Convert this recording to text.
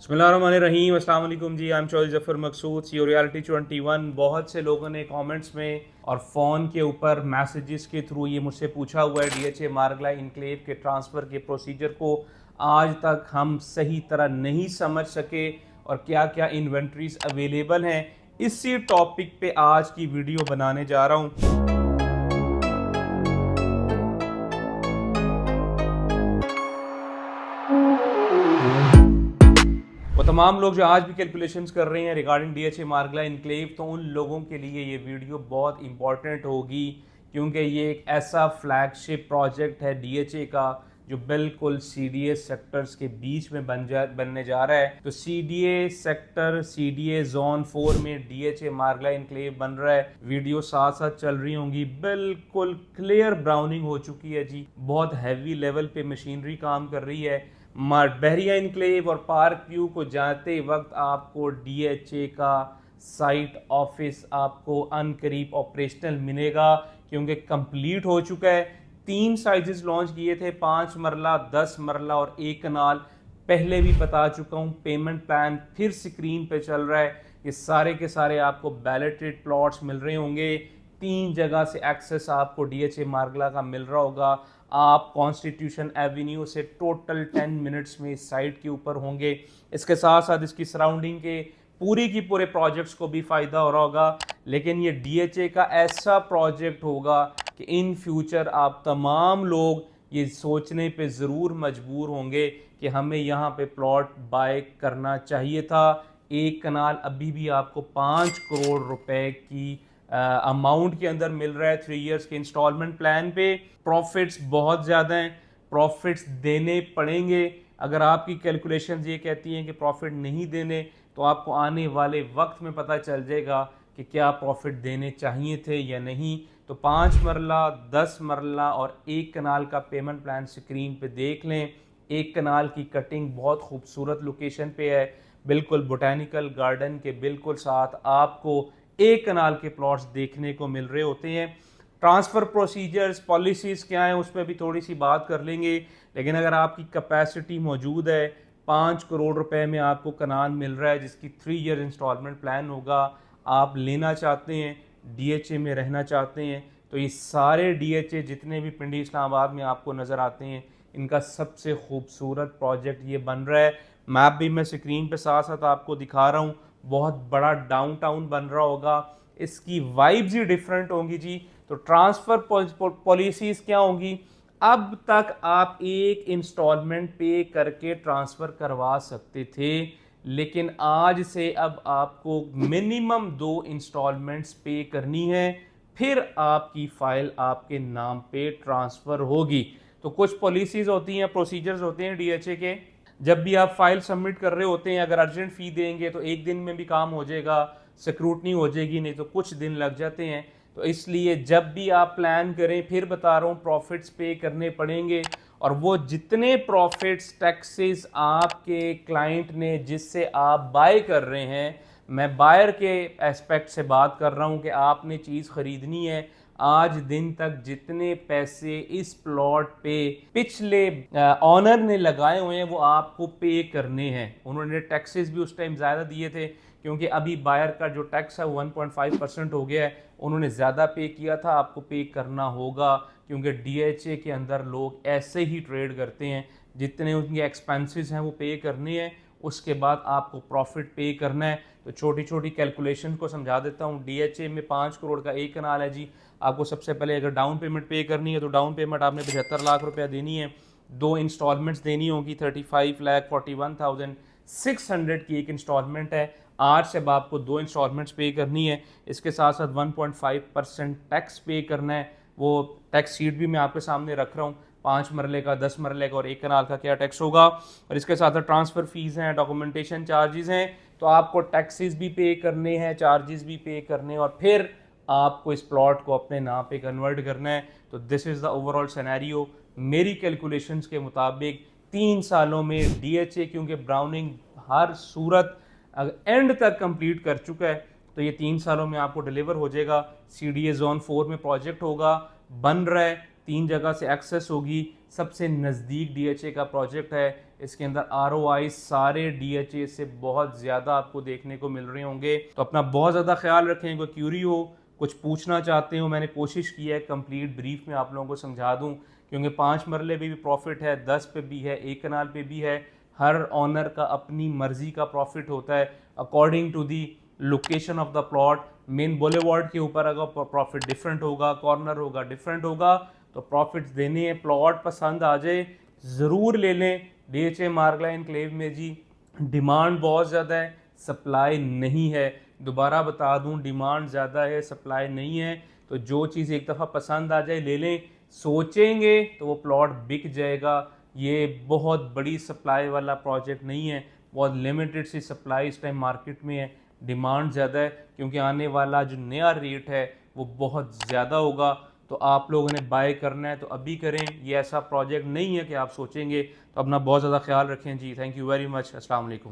बिस्मिल्लाहिर्रहमानिर्रहीम। अस्सलाम वालेकुम जी। I am Chaudhary Zafar Maqsood, CEO reality 21। बहुत से लोगों ने कमेंट्स में और फ़ोन के ऊपर मैसेजेस के थ्रू ये मुझसे पूछा हुआ है डीएचए मारगला इनक्लेव के ट्रांसफ़र के प्रोसीजर को आज तक हम सही तरह नहीं समझ सके और क्या क्या इन्वेंट्रीज अवेलेबल हैं। इसी टॉपिक पे आज की वीडियो बनाने जा रहा हूँ। वो तमाम लोग जो आज भी कैलकुलेशंस कर रहे हैं रिगार्डिंग डीएचए मारगला इनक्लेव, तो उन लोगों के लिए ये वीडियो बहुत इंपॉर्टेंट होगी, क्योंकि ये एक ऐसा फ्लैगशिप प्रोजेक्ट है डीएचए का जो बिल्कुल सीडीए सेक्टर्स के बीच में बनने जा रहा है। तो सीडीए सेक्टर, सीडीए जोन 4 में डीएचए मारगला इनक्लेव बन रहा है। वीडियो साथ साथ चल रही होंगी। बिल्कुल क्लियर ब्राउनिंग हो चुकी है जी, बहुत हैवी लेवल पे मशीनरी काम कर रही है। बहरिया इनक्लेव और पार्क व्यू को जाते वक्त आपको डीएचए का साइट ऑफिस आपको अनकरीब ऑपरेशनल मिलेगा, क्योंकि कंप्लीट हो चुका है। 3 साइजेस लॉन्च किए थे, 5 मरला, 10 मरला और 1 कनाल। पहले भी बता चुका हूँ, पेमेंट प्लान फिर स्क्रीन पे चल रहा है। ये सारे के सारे आपको बैलेटेड प्लॉट्स मिल रहे होंगे। 3 जगह से एक्सेस आपको डीएचए मारगला का मिल रहा होगा। आप कॉन्स्टिट्यूशन एवेन्यू से टोटल 10 मिनट्स में इस साइट के ऊपर होंगे। इसके साथ साथ इसकी सराउंडिंग के पूरी की पूरे प्रोजेक्ट्स को भी फ़ायदा हो रहा होगा। लेकिन ये डीएचए का ऐसा प्रोजेक्ट होगा कि इन फ्यूचर आप तमाम लोग ये सोचने पे ज़रूर मजबूर होंगे कि हमें यहाँ पे प्लॉट बाय करना चाहिए था। 1 कनाल अभी भी आपको 5 करोड़ रुपए की अमाउंट के अंदर मिल रहा है 3 इयर्स के इंस्टॉलमेंट प्लान पे। प्रॉफिट्स बहुत ज़्यादा हैं, प्रॉफिट्स देने पड़ेंगे। अगर आपकी कैलकुलेशन ये कहती हैं कि प्रॉफिट नहीं देने, तो आपको आने वाले वक्त में पता चल जाएगा कि क्या प्रॉफिट देने चाहिए थे या नहीं। तो 5 मरला, 10 मरला और 1 कनाल का पेमेंट प्लान स्क्रीन पे देख लें। 1 कनाल की कटिंग बहुत खूबसूरत लोकेशन पे है, बिल्कुल बोटेनिकल गार्डन के बिल्कुल साथ आपको 1 कनाल के प्लॉट्स देखने को मिल रहे होते हैं। ट्रांसफ़र प्रोसीजर्स, पॉलिसीज़ क्या हैं, उस पर भी थोड़ी सी बात कर लेंगे। लेकिन अगर आपकी कैपेसिटी मौजूद है, 5 करोड़ रुपए में आपको कनाल मिल रहा है जिसकी 3 ईयर इंस्टॉलमेंट प्लान होगा, आप लेना चाहते हैं, डीएचए में रहना चाहते हैं, तो ये सारे डीएचए जितने भी पिंडी इस्लामाबाद में आपको नज़र आते हैं, इनका सबसे खूबसूरत प्रोजेक्ट ये बन रहा है। मैप भी मैं स्क्रीन पे साथ साथ आपको दिखा रहा हूँ। बहुत बड़ा डाउनटाउन बन रहा होगा, इसकी वाइब्स ही डिफरेंट होंगी जी। तो ट्रांसफ़र पॉलिसीज़ क्या होंगी? अब तक आप एक इंस्टॉलमेंट पे करके ट्रांसफ़र करवा सकते थे, लेकिन आज से अब आपको मिनिमम 2 इंस्टॉलमेंट्स पे करनी है, फिर आपकी फ़ाइल आपके नाम पे ट्रांसफ़र होगी। तो कुछ पॉलिसीज़ होती हैं, प्रोसीजर्स होते हैं डीएचए के। जब भी आप फाइल सबमिट कर रहे होते हैं, अगर अर्जेंट फ़ी देंगे तो 1 दिन में भी काम हो जाएगा, स्क्रूटनी हो जाएगी, नहीं तो कुछ दिन लग जाते हैं। तो इसलिए जब भी आप प्लान करें, फिर बता रहा हूँ, प्रॉफिट्स पे करने पड़ेंगे। और वो जितने प्रॉफिट्स, टैक्सेस आपके क्लाइंट ने जिससे आप बाय कर रहे हैं, मैं बायर के एस्पेक्ट से बात कर रहा हूँ कि आपने चीज़ ख़रीदनी है। आज दिन तक जितने पैसे इस प्लॉट पे पिछले ऑनर ने लगाए हुए हैं, वो आपको पे करने हैं। उन्होंने टैक्सेस भी उस टाइम ज़्यादा दिए थे, क्योंकि अभी बायर का जो टैक्स है 1.5% हो गया है। उन्होंने ज़्यादा पे किया था, आपको पे करना होगा, क्योंकि डीएचए के अंदर लोग ऐसे ही ट्रेड करते हैं। जितने उनके एक्सपेंसेस हैं वो पे करने हैं, उसके बाद आपको प्रॉफिट पे करना है। तो छोटी छोटी कैलकुलेशन को समझा देता हूँ। डीएचए में 5 करोड़ का 1 कनाल है जी। आपको सबसे पहले अगर डाउन पेमेंट पे करनी है, तो डाउन पेमेंट आपने 75 लाख रुपया देनी है। 2 इंस्टॉलमेंट्स देनी होगी, 35,41,600 की एक इंस्टॉलमेंट है। आज से अब आपको 2 इंस्टॉलमेंट्स पे करनी है। इसके साथ साथ 1.5% टैक्स पे करना है। वो टैक्स शीट भी मैं आपके सामने रख रहा हूँ, 5 मरले का, 10 मरले का और 1 कनाल का क्या टैक्स होगा। और इसके साथ साथ ट्रांसफ़र फीस हैं, डॉक्यूमेंटेशन चार्जेस हैं, तो आपको टैक्सेस भी पे करने हैं, चार्जेस भी पे करने हैं, और फिर आपको इस प्लॉट को अपने नाम पे कन्वर्ट करना है। तो this is the overall scenario. मेरी कैलकुलेशंस के मुताबिक 3 सालों में डीएचए, क्योंकि ब्राउनिंग हर सूरत एंड तक कंप्लीट कर चुका है, तो ये 3 सालों में आपको डिलीवर हो जाएगा। सीडीए जोन 4 में प्रोजेक्ट होगा, बन रहा है, 3 जगह से एक्सेस होगी। सबसे नज़दीक डीएचए का प्रोजेक्ट है। इसके अंदर ROI सारे DHA से बहुत ज़्यादा आपको देखने को मिल रहे होंगे। तो अपना बहुत ज़्यादा ख्याल रखें। कोई क्यूरी हो, कुछ पूछना चाहते हो, मैंने कोशिश की है कंप्लीट ब्रीफ में आप लोगों को समझा दूं, क्योंकि 5 मरले पे भी प्रॉफिट है, 10 पे भी है, 1 कनाल पे भी है। हर ऑनर का अपनी मर्जी का प्रॉफिट होता है according to the location of the plot. Main boulevard के ऊपर अगर प्रॉफिट डिफरेंट होगा, कॉर्नर होगा डिफरेंट होगा, तो प्रॉफिट्स देने हैं। प्लॉट पसंद आ जाए ज़रूर ले लें। DHA मार्गला एनक्लेव में जी डिमांड बहुत ज़्यादा है, सप्लाई नहीं है। दोबारा बता दूं, डिमांड ज़्यादा है, सप्लाई नहीं है। तो जो चीज़ एक दफ़ा पसंद आ जाए ले लें। सोचेंगे तो वो प्लॉट बिक जाएगा। ये बहुत बड़ी सप्लाई वाला प्रोजेक्ट नहीं है, बहुत लिमिटेड सी सप्लाई इस टाइम मार्केट में है। डिमांड ज़्यादा है क्योंकि आने वाला जो नया रेट है वो बहुत ज़्यादा होगा। तो आप लोगों ने बाय करना है तो अभी करें। ये ऐसा प्रोजेक्ट नहीं है कि आप सोचेंगे। तो अपना बहुत ज़्यादा ख्याल रखें जी। Thank you very much. अस्सलाम वालेकुम।